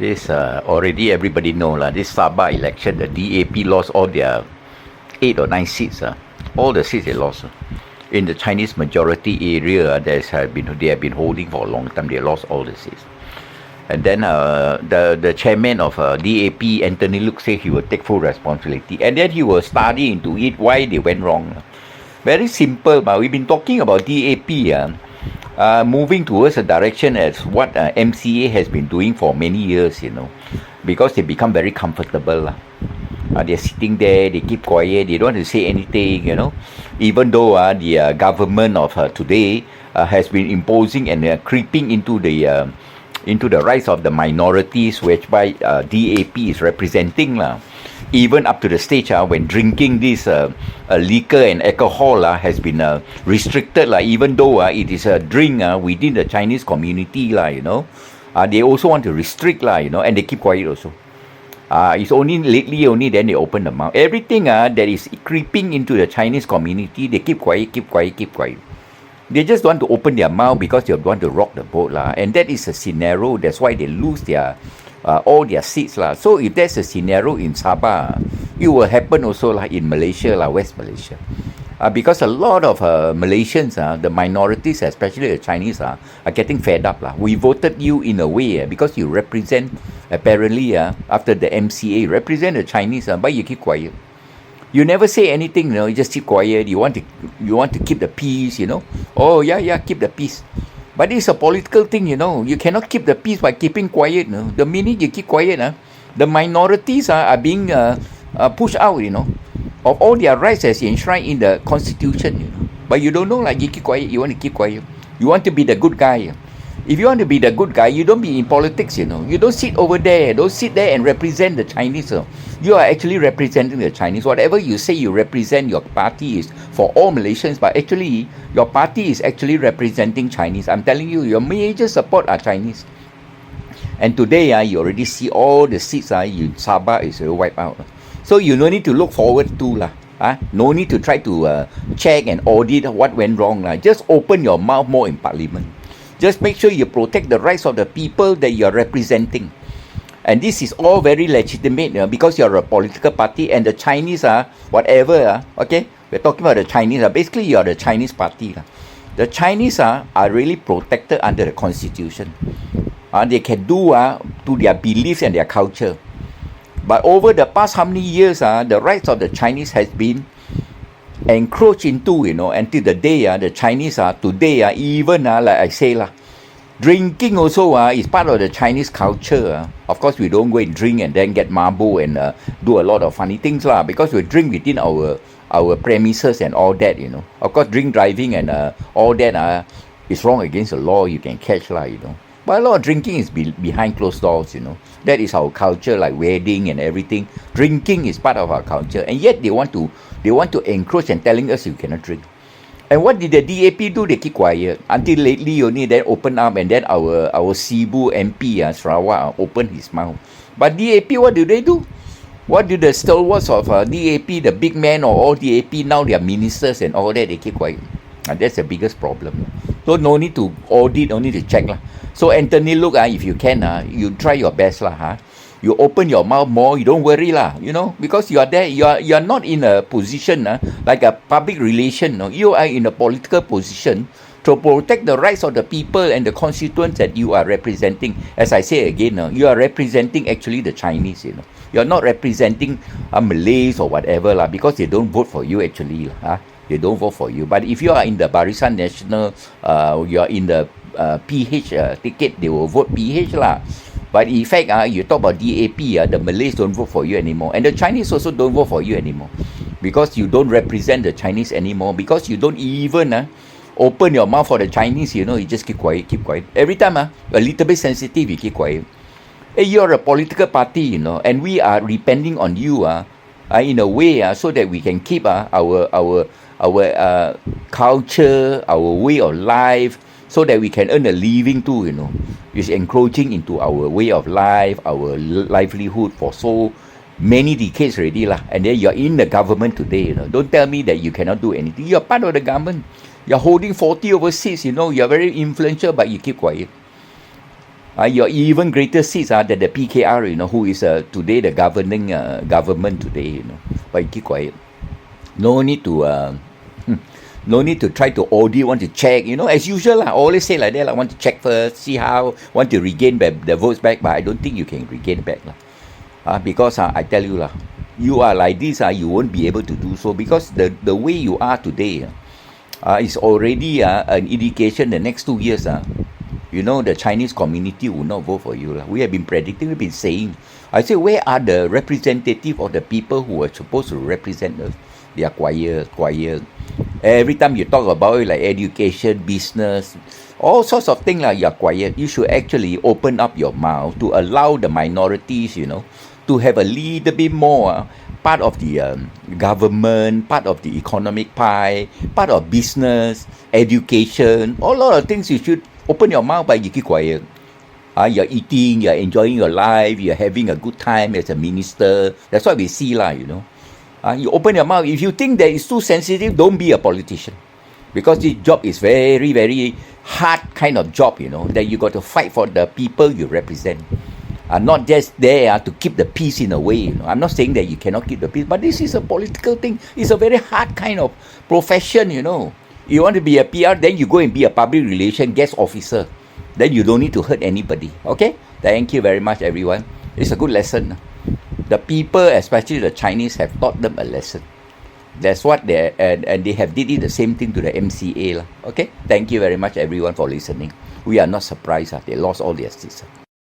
This already everybody know lah. This Sabah election, the DAP lost all their 8 or 9 seats. All the seats they lost. In the Chinese majority area, they have been holding for a long time. They lost all the seats. And then the chairman of DAP, Anthony Luke, said he will take full responsibility. And then he will study into it why they went wrong. Very simple, but we've been talking about DAP moving towards a direction as what MCA has been doing for many years, because they become very comfortable. They're sitting there, they keep quiet, they don't want to say anything, even though the government of today has been imposing and creeping into the rights of the minorities, whereby DAP is representing. Even up to the stage when drinking this liquor and alcohol has been restricted, even though it is a drink within the Chinese community, they also want to restrict, and they keep quiet also. It's only lately then they open the mouth. Everything that is creeping into the Chinese community, they keep quiet. They just want to open their mouth because they want to rock the boat, and that is a scenario. That's why they lose their all their seats. So if there's a scenario in Sabah, it will happen also in Malaysia, West Malaysia. Because a lot of Malaysians, the minorities, especially the Chinese, are getting fed up. We voted you in a way because you represent, apparently, after the MCA, represent the Chinese, but you keep quiet. You never say anything, you just keep quiet. You want to keep the peace, Oh, yeah, keep the peace. But it's a political thing, You cannot keep the peace by keeping quiet. The minute you keep quiet, the minorities are being pushed out, of all their rights as enshrined in the constitution. But you don't know, you keep quiet. You want to keep quiet. You want to be the good guy. If you want to be the good guy, you don't be in politics, You don't sit over there. Don't sit there and represent the Chinese. You are actually representing the Chinese. Whatever you say you represent, your party is for all Malaysians, but actually, your party is actually representing Chinese. I'm telling you, your major support are Chinese. And today, you already see all the seats in Sabah is wiped out. So you no need to look forward to. No need to try to check and audit what went wrong. Just open your mouth more in parliament. Just make sure you protect the rights of the people that you're representing. And this is all very legitimate because you're a political party, and the Chinese whatever, okay? We're talking about the Chinese. Basically, you're the Chinese party. The Chinese are really protected under the constitution. They can do to their beliefs and their culture. But over the past how many years, the rights of the Chinese has been encroached into, until the day the Chinese today even like I say drinking also is part of the Chinese culture. Of course, we don't go and drink and then get mabo and do a lot of funny things because we drink within our premises and all that, Of course, drink driving and all that is wrong against the law. You can catch But a lot of drinking is behind closed doors, That is our culture, like wedding and everything. Drinking is part of our culture, and yet they want to encroach and telling us you cannot drink. And what did the DAP do? They keep quiet until lately only then open up, and then our Cebu MP Sarawak opened his mouth. But DAP, what do they do? What do the stalwarts of DAP, the big man or all DAP now, their ministers and all that, they keep quiet? And that's the biggest problem. So no need to audit, no need to check. So Anthony, look, if you can, you try your best. You open your mouth more, you don't worry, because you are there, you are not in a position like a public relation. You are in a political position to protect the rights of the people and the constituents that you are representing. As I say again, you are representing actually the Chinese, You are not representing Malays or whatever, because they don't vote for you actually. They don't vote for you. But if you are in the Barisan Nasional, you are in the PH ticket, they will vote PH . But in fact, you talk about DAP, the Malays don't vote for you anymore. And the Chinese also don't vote for you anymore. Because you don't represent the Chinese anymore. Because you don't even open your mouth for the Chinese, you just keep quiet. Every time, a little bit sensitive, you keep quiet. Hey, you're a political party, and we are depending on you in a way so that we can keep our culture, our way of life, so that we can earn a living too, It's encroaching into our way of life, our livelihood for so many decades already. And then you're in the government today, Don't tell me that you cannot do anything. You're part of the government. You're holding 40 over seats, You're very influential, but you keep quiet. Your even greater seats are that the PKR, who is today the governing government today, but you keep quiet. No need to no need to try to audit, want to check, as usual. I always say like that, I want to check first, see how, want to regain the votes back, but I don't think you can regain back. Because I tell you, you are like this, you won't be able to do so because the way you are today is already an indication the next 2 years, the Chinese community will not vote for you. We have been predicting, we've been saying. I say, where are the representative of the people who are supposed to represent us? They are quiet. Every time you talk about it, like education, business, all sorts of things, you're quiet. You should actually open up your mouth to allow the minorities, to have a little bit more part of the government, part of the economic pie, part of business, education, a lot of things you should open your mouth, but you keep quiet. You're eating, you're enjoying your life, you're having a good time as a minister. That's what we see, you open your mouth. If you think that it's too sensitive, don't be a politician. Because this job is very, very hard kind of job, that you got to fight for the people you represent. Not just there to keep the peace in a way. I'm not saying that you cannot keep the peace, but this is a political thing. It's a very hard kind of profession, You want to be a PR, then you go and be a public relation guest officer. Then you don't need to hurt anybody. Okay? Thank you very much, everyone. It's a good lesson. The people, especially the Chinese, have taught them a lesson. That's what and they have did it the same thing to the MCA. Okay? Thank you very much, everyone, for listening. We are not surprised. They lost all their seats.